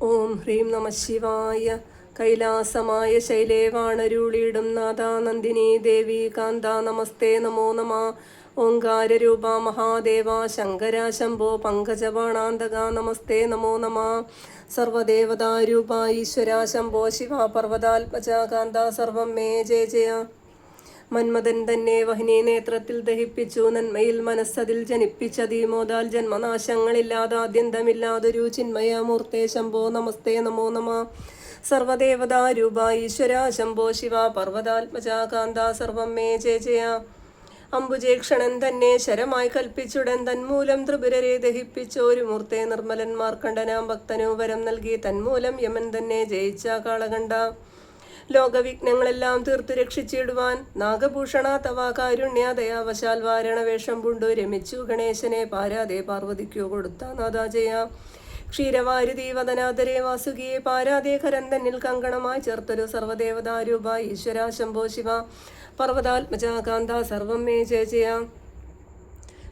ഓം ഹ്രീം നമ ശിവായ. കൈലാസമായ ശൈലേ വാണരുളിയിടും നാഥാ നന്ദിനി ദേവി കാന്ത നമസ്തേ നമോ നമ. ഓങ്കാരരൂപ മഹാദേവ ശങ്കര ശംഭോ പങ്കജബാണാന്തക നമസ്തേ നമോ നമ. സർവദേവതാരൂപ ഈശ്വര ശംഭോ ശിവ പർവ്വതാത്മജ കാന്ത സർവം മേ ജയ ജയ. മന്മഥൻ തന്നെ വഹിനി നേത്രത്തിൽ ദഹിപ്പിച്ചു, നന്മയിൽ മനസ്സതിൽ ജനിപ്പിച്ചതീമോദാൽ ജന്മനാശങ്ങളില്ലാതാദ്യന്തമില്ലാതൊരു ചിന്മയമൂർത്തേ ശംഭോ നമസ്തേ നമോ നമ. സർവദേവതാരൂപ ഈശ്വര ശംഭോ ശിവ പർവ്വതാത്മജ കാന്ത സർവം മേ ജയ ജയ. അംബുജേക്ഷണൻ തന്നെ ശരമായി കൽപ്പിച്ചുടൻ തന്മൂലം ത്രിപുരരെ ദഹിപ്പിച്ചോരു മൂർത്തേ നിർമ്മലൻ മാർക്കണ്ഡനാം ഭക്തനു വരം നൽകി തന്മൂലം യമൻ തന്നെ ജയിച്ച കാളകണ്ഠ. ലോകവിഘ്നങ്ങളെല്ലാം തീർത്തു രക്ഷിച്ചിടുവാൻ നാഗഭൂഷണ തവ കാരുണ്യ ദയാവശാൽ വാരണവേഷം പൂണ്ടു രമിച്ചു ഗണേശനെ പാരാതെ പാർവതിക്കു കൊടുത്ത നാദാജയ. ക്ഷീരവാരുതി വദനാദരേ വാസുകിയെ പാരാതെ കരൻ തന്നിൽ കങ്കണമായി ചേർത്തൊരു സർവദേവതാരൂപ ഈശ്വര ശംഭോ ശിവ പർവ്വതാത്മജ കാന്ത സർവം മേ ജയ ജയ.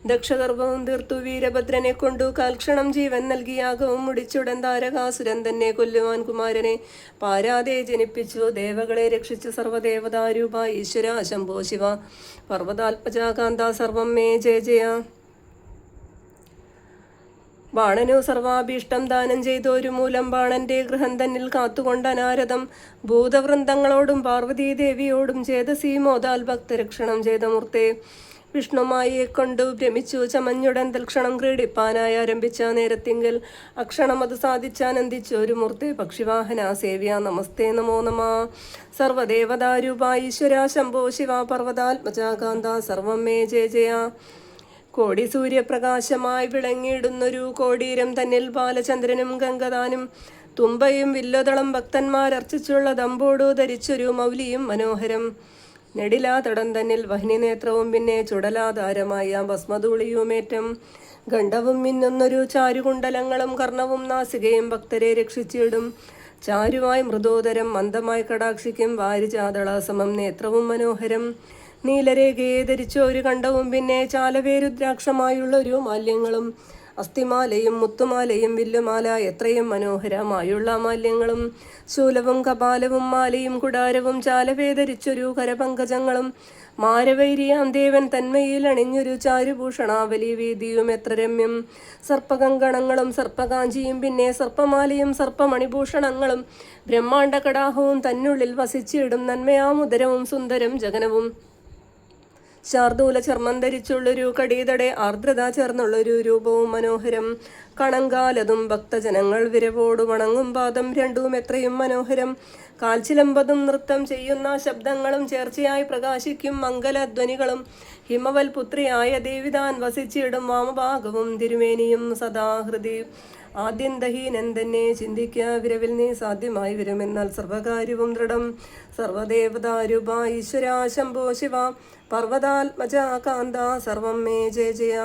ദക്ഷഗർഭവും തീർത്തു വീരഭദ്രനെ കൊണ്ടു കാൽക്ഷണം ജീവൻ നൽകിയാകവും മുടിച്ചുടൻ താരകാസുരൻ തന്നെ കൊല്ലുവാൻ കുമാരനെ പാരാതെ ജനിപ്പിച്ചു ദേവകളെ രക്ഷിച്ചു സർവദേവതാരൂപ ഈശ്വര ശംഭോ ശിവ പർവ്വതാത്മജ കാന്ത സർവം മേ ജയ ജയ. ബാണനു സർവാഭീഷ്ടം ദാനം ചെയ്തൊരു മൂലം ബാണന്റെ ഗൃഹം തന്നിൽ കാത്തുകൊണ്ട് അനാരദം ഭൂതവൃന്ദങ്ങളോടും പാർവതീദേവിയോടും ചേതസീ മോദാൽ ഭക്തരക്ഷണം ചെയ്ത മൂർത്തേ. വിഷ്ണുമായെ കൊണ്ടു ഭ്രമിച്ചു ചമഞ്ഞുടൻ തൽക്ഷണം ക്രീഡിപ്പാനായി ആരംഭിച്ച നേരത്തിങ്കൽ അക്ഷണം അത് സാധിച്ചാനന്ദിച്ചു ഒരു മൂർത്തെ പക്ഷിവാഹന സേവ്യ നമസ്തേ നമോ നമ. സർവദേവതാരൂപ ഈശ്വര ശംഭോ ശിവ പർവ്വതാത്മജ കാന്ത സർവം മേ ജയ ജയ. കോടി സൂര്യപ്രകാശമായി വിളങ്ങിയിടുന്നൊരു കോടീരം തന്നിൽ ബാലചന്ദ്രനും ഗംഗദാനും തുമ്പയും വില്ലതളം ഭക്തന്മാരർച്ചിച്ചുള്ള ദമ്പോടു ധരിച്ചൊരു മൗലിയും മനോഹരം. നെടിലാ തടം തന്നിൽ വഹ്നി നേത്രവും പിന്നെ ചുടലാധാരമായ ഭസ്മധൂളിയുമേറ്റം ഗണ്ഡവും മിന്നുന്നൊരു ചാരുകുണ്ടലങ്ങളും കർണവും നാസികയും ഭക്തരെ രക്ഷിച്ചിടും. ചാരുവായി മൃദോദരം മന്ദമായി കടാക്ഷിക്കും വാരിജാതളാസമം നേത്രവും മനോഹരം. നീലരേഖയെ ധരിച്ച ഒരു കണ്ഠവും പിന്നെ ചാലവേരുദ്രാക്ഷമായുള്ളൊരു മാല്യങ്ങളും അസ്ഥിമാലയും മുത്തുമാലയും വില്ലുമാല എത്രയും മനോഹരമായുള്ള മാല്യങ്ങളും ശൂലവും കപാലവും മാലയും കുടാരവും ചാലവേധരിച്ചൊരു കരപങ്കജങ്ങളും മാരവൈരിയാം ദേവൻ തന്മയിൽ അണിഞ്ഞൊരു ചാരുഭൂഷണാവലി വീതിയും എത്ര രമ്യം. സർപ്പകങ്കണങ്ങളും സർപ്പകാഞ്ചിയും പിന്നെ സർപ്പമാലയും സർപ്പമണിഭൂഷണങ്ങളും ബ്രഹ്മാണ്ഡ കടാഹവും തന്നുള്ളിൽ വസിച്ചിടും നന്മയാമുദരവും സുന്ദരം ജഗനവും. ശാർദൂല ചർമ്മം ധരിച്ചുള്ളൊരു കടീതടെ ആർദ്രത ചേർന്നുള്ളൊരു രൂപവും മനോഹരം. കണങ്കാലതും ഭക്തജനങ്ങൾ വിരവോടു വണങ്ങും പാദം രണ്ടും എത്രയും മനോഹരം. കാൽച്ചിലമ്പതും നൃത്തം ചെയ്യുന്ന ശബ്ദങ്ങളും ചേർച്ചയായി പ്രകാശിക്കും മംഗലധ്വനികളും ഹിമവൽ പുത്രിയായ ദേവിതാൻ വസിച്ചിടും വാമഭാഗവും തിരുമേനിയും സദാഹൃതി. ആദ്യന്തഹീനൻ തന്നെ ചിന്തിക്ക വിരവിൽ നീ സാധ്യമായി വരുമെന്നാൽ സർവകാര്യവും ദൃഢം. സർവദേവതാരൂപ ഈശ്വര ശംഭോ ശിവ പർവ്വതാത്മജ കാന്ത സർവം മേ ജയ ജയ.